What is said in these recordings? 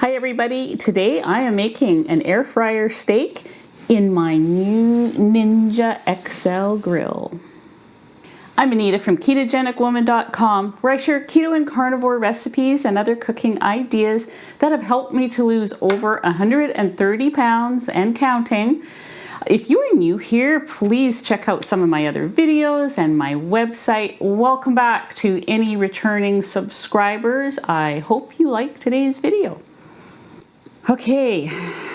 Hi everybody, today I am making an air fryer steak in my new Ninja XL grill. I'm Anita from KetogenicWoman.com, where I share keto and carnivore recipes and other cooking ideas that have helped me to lose over 130 pounds and counting. If you are new here, please check out some of my other videos and my website. Welcome back to any returning subscribers. I hope you like today's video. Okay,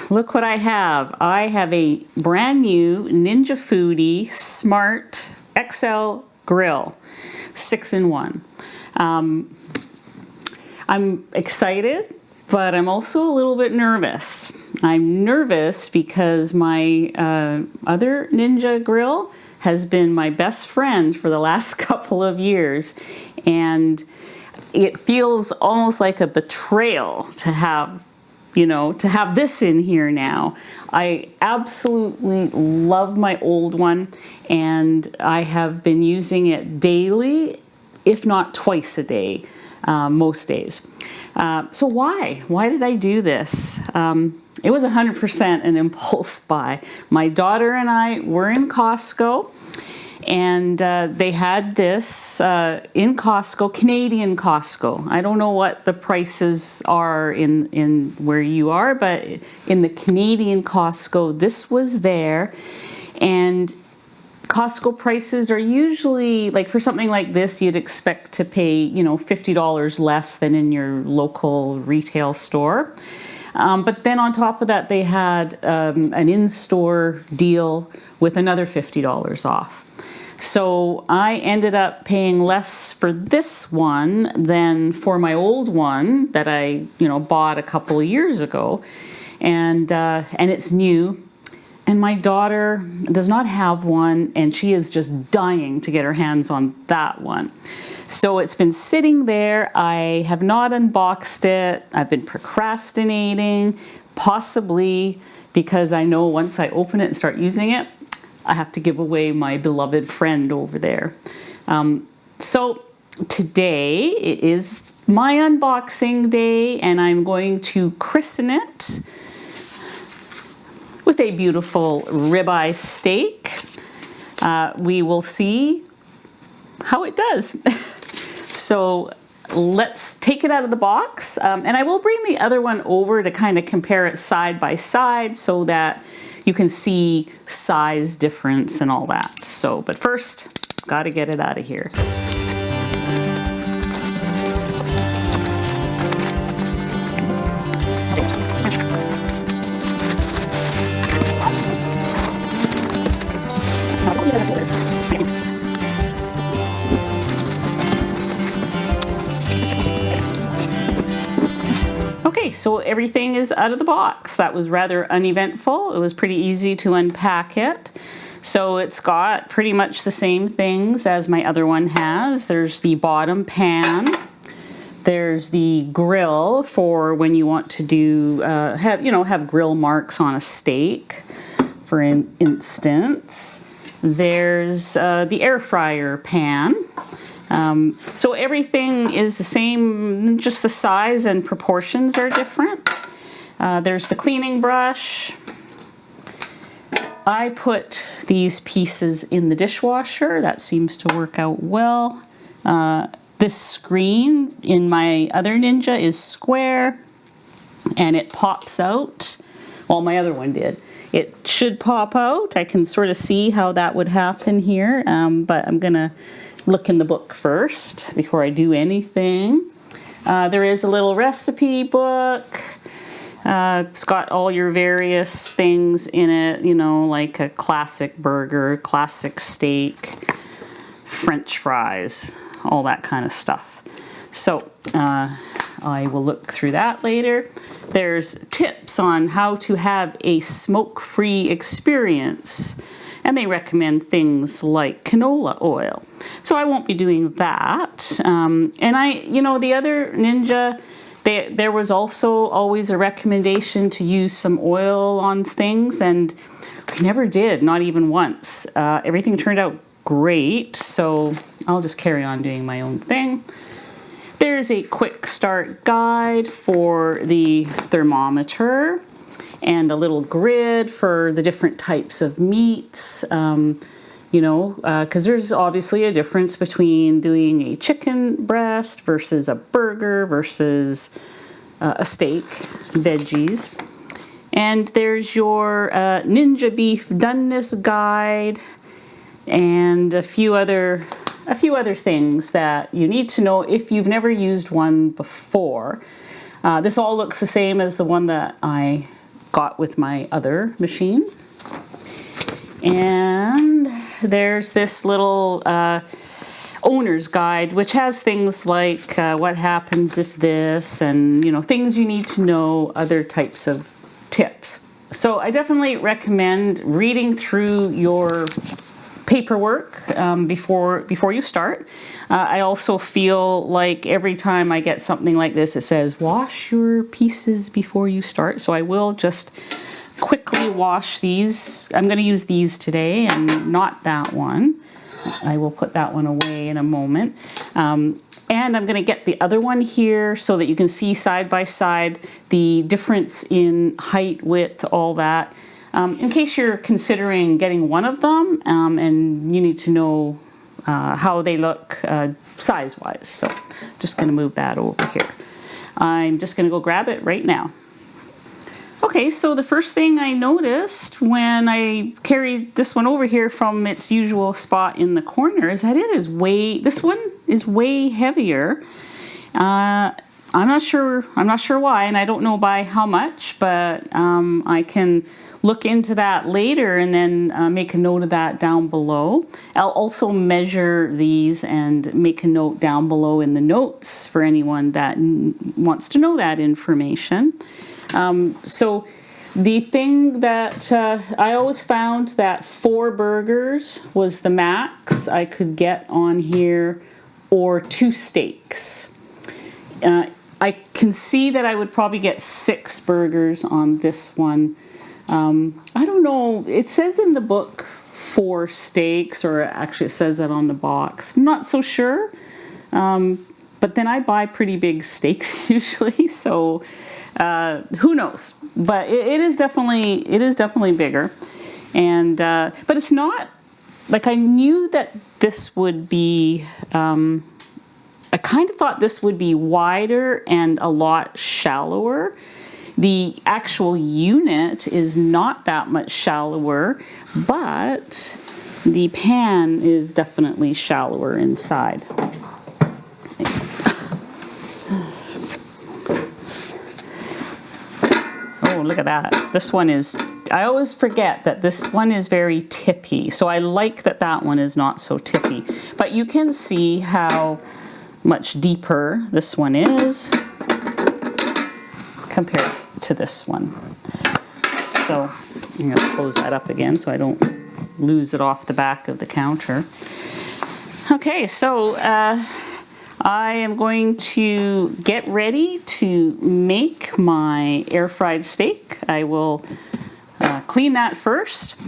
look what I have. I have a brand new Ninja Foodie Smart XL grill, 6-in-1. I'm excited, but I'm also a little bit nervous. I'm nervous because my other Ninja grill has been my best friend for the last couple of years, and it feels almost like a betrayal to have this in here now. I absolutely love my old one, and I have been using it daily, if not twice a day, most days. So why? Why did I do this? It was 100% an impulse buy. My daughter and I were in Costco, and they had this in Costco, Canadian Costco. I don't know what the prices are in where you are, but in the Canadian Costco, this was there. And Costco prices are usually, like for something like this, you'd expect to pay, $50 less than in your local retail store. But then on top of that, they had an in-store deal with another $50 off. So I ended up paying less for this one than for my old one that I, bought a couple of years ago, and it's new. And my daughter does not have one, and she is just dying to get her hands on that one. So it's been sitting there. I have not unboxed it. I've been procrastinating, possibly because I know once I open it and start using it, I have to give away my beloved friend over there. So today it is my unboxing day, and I'm going to christen it with a beautiful ribeye steak. We will see how it does. So let's take it out of the box, and I will bring the other one over to kind of compare it side by side so that you can see size difference and all that. So, but first, got to get it out of here. Okay, so everything is out of the box. That was rather uneventful. It was pretty easy to unpack it. So it's got pretty much the same things as my other one has. There's the bottom pan. There's the grill for when you want to do have grill marks on a steak, for instance. There's the air fryer pan. So everything is the same, just the size and proportions are different. There's the cleaning brush. I put these pieces in the dishwasher. That seems to work out well. This screen in my other Ninja is square, and it pops out. Well, my other one did. It should pop out. I can sort of see how that would happen here, but I'm gonna look in the book first before I do anything. There is a little recipe book. It's got all your various things in it, like a classic burger, classic steak, French fries, all that kind of stuff. So I will look through that later. There's tips on how to have a smoke-free experience, and they recommend things like canola oil. So I won't be doing that. And the other Ninja, there was also always a recommendation to use some oil on things, and I never did, not even once. Everything turned out great, so I'll just carry on doing my own thing. There's a quick start guide for the thermometer and a little grid for the different types of meats. Because there's obviously a difference between doing a chicken breast versus a burger versus a steak, veggies. And there's your Ninja Beef Doneness Guide and a few other things that you need to know if you've never used one before. This all looks the same as the one that I got with my other machine. And there's this little owner's guide, which has things like what happens if this, and things you need to know, other types of tips. So I definitely recommend reading through your paperwork before you start. I also feel like every time I get something like this, it says wash your pieces before you start. So I will just quickly wash these. I'm going to use these today and not that one. I will put that one away in a moment. And I'm going to get the other one here so that you can see side by side the difference in height, width, all that. In case you're considering getting one of them and you need to know how they look size-wise. So I'm just going to move that over here. I'm just going to go grab it right now. Okay, so the first thing I noticed when I carried this one over here from its usual spot in the corner is that this one is way heavier. I'm not sure why, and I don't know by how much, but I can look into that later and then make a note of that down below. I'll also measure these and make a note down below in the notes for anyone that wants to know that information. So the thing that I always found that 4 burgers was the max I could get on here, or 2 steaks. I can see that I would probably get 6 burgers on this one. I don't know, it says in the book 4 steaks, or actually it says that on the box. I'm not so sure, but then I buy pretty big steaks usually, so who knows? But it is definitely bigger, and but it's not like I knew that this would be. I kind of thought this would be wider and a lot shallower. The actual unit is not that much shallower, but the pan is definitely shallower inside. Oh, look at that. This one is, I always forget that this one is very tippy. So I like that that one is not so tippy. But you can see how much deeper this one is compared to this one. So I'm going to close that up again so I don't lose it off the back of the counter. Okay, so I am going to get ready to make my air fried steak. I will clean that first.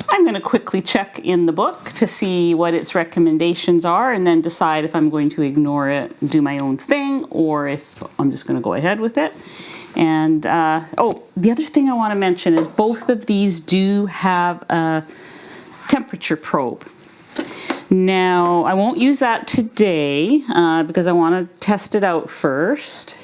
I'm going to quickly check in the book to see what its recommendations are and then decide if I'm going to ignore it, do my own thing, or if I'm just going to go ahead with it. And, the other thing I want to mention is both of these do have a temperature probe. Now, I won't use that today because I want to test it out first.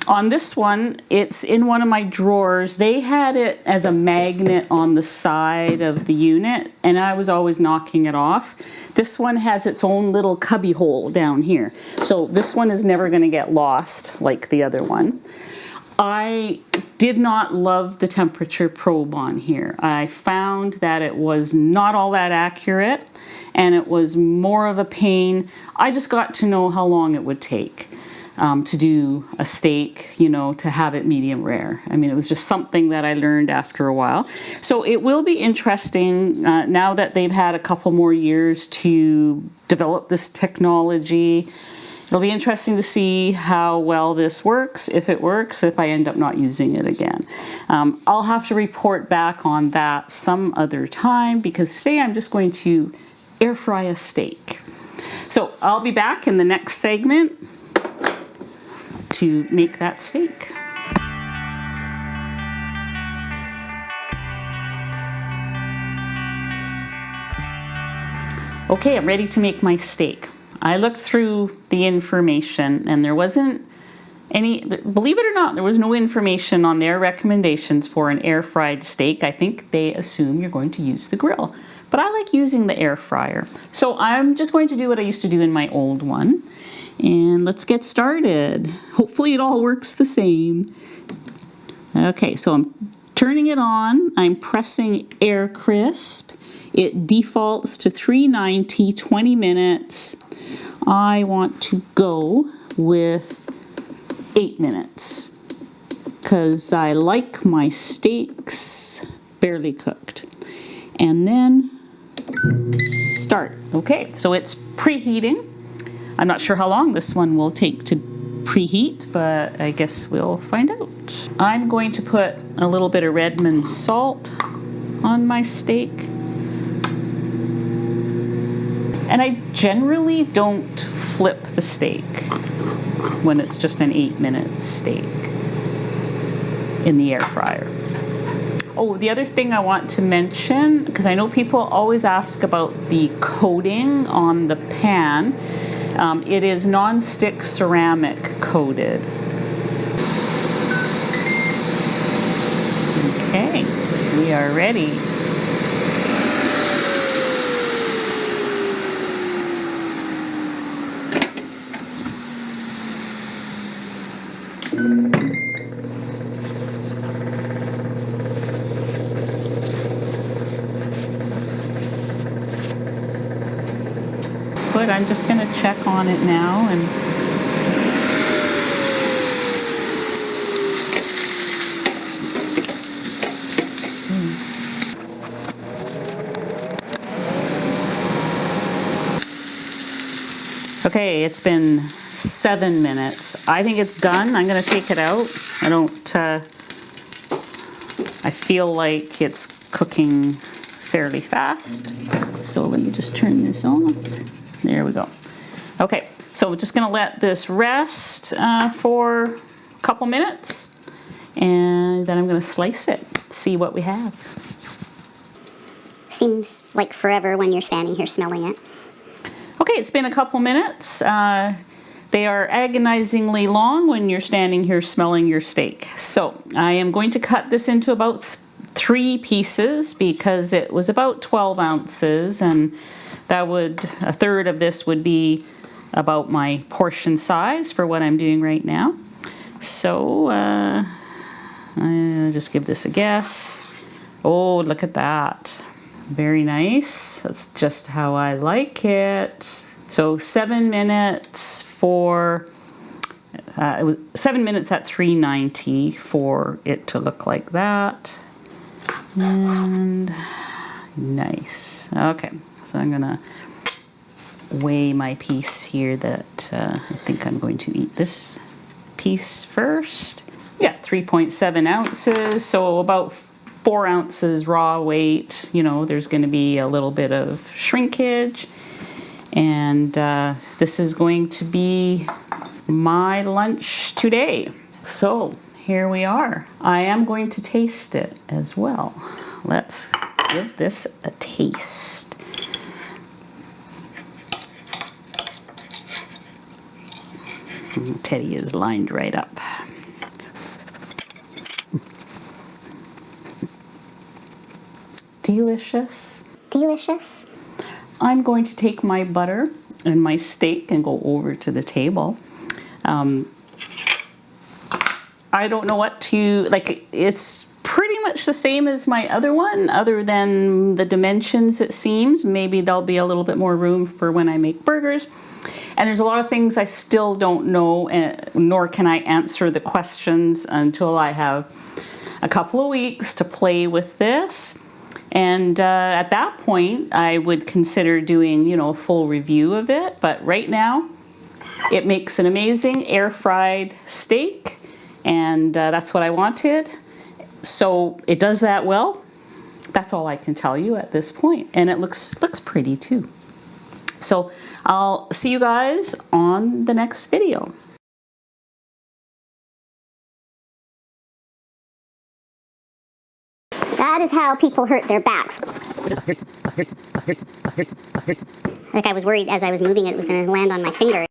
On this one, it's in one of my drawers. They had it as a magnet on the side of the unit, and I was always knocking it off. This one has its own little cubby hole down here. So this one is never going to get lost like the other one. I did not love the temperature probe on here. I found that it was not all that accurate, and it was more of a pain. I just got to know how long it would take to do a steak, to have it medium rare. I mean, it was just something that I learned after a while. So it will be interesting now that they've had a couple more years to develop this technology. It'll be interesting to see how well this works, if it works, if I end up not using it again. I'll have to report back on that some other time because today I'm just going to air fry a steak. So I'll be back in the next segment to make that steak. Okay, I'm ready to make my steak. I looked through the information and there wasn't any, believe it or not, there was no information on their recommendations for an air fried steak. I think they assume you're going to use the grill, but I like using the air fryer. So I'm just going to do what I used to do in my old one. And let's get started. Hopefully it all works the same. Okay, so I'm turning it on. I'm pressing air crisp. It defaults to 390, 20 minutes. I want to go with 8 minutes because I like my steaks barely cooked. And then start. Okay, so it's preheating. I'm not sure how long this one will take to preheat, but I guess we'll find out. I'm going to put a little bit of Redmond salt on my steak. And I generally don't flip the steak when it's just an 8-minute steak in the air fryer. Oh, the other thing I want to mention, because I know people always ask about the coating on the pan. It is non-stick ceramic coated. Okay, we are ready. But I'm just going to check on it now and Okay, it's been 7 minutes. I think it's done. I'm going to take it out. I feel like it's cooking fairly fast. So let me just turn this off. There we go. Okay, so we're just going to let this rest for a couple minutes, and then I'm going to slice it, see what we have. Seems like forever when you're standing here smelling it. Okay, it's been a couple minutes. They are agonizingly long when you're standing here smelling your steak. So I am going to cut this into about 3 pieces because it was about 12 ounces, and a third of this would be about my portion size for what I'm doing right now. So I'll just give this a guess. Oh, look at that. Very nice. That's just how I like it. So 7 minutes for, it was 7 minutes at 390 for it to look like that. And nice. Okay. So I'm going to weigh my piece here that I think I'm going to eat this piece first. Yeah, 3.7 ounces, so about 4 ounces raw weight. You know, there's going to be a little bit of shrinkage. And this is going to be my lunch today. So here we are. I am going to taste it as well. Let's give this a taste. Teddy is lined right up. Delicious. Delicious. I'm going to take my butter and my steak and go over to the table. I don't know what to, like, it's pretty much the same as my other one, other than the dimensions, it seems. Maybe there'll be a little bit more room for when I make burgers. And there's a lot of things I still don't know, nor can I answer the questions until I have a couple of weeks to play with this. And at that point, I would consider doing, you know, a full review of it. But right now, it makes an amazing air-fried steak, and that's what I wanted. So it does that well. That's all I can tell you at this point. And it looks pretty too. So I'll see you guys on the next video. That is how people hurt their backs. Like I was worried as I was moving it was going to land on my finger.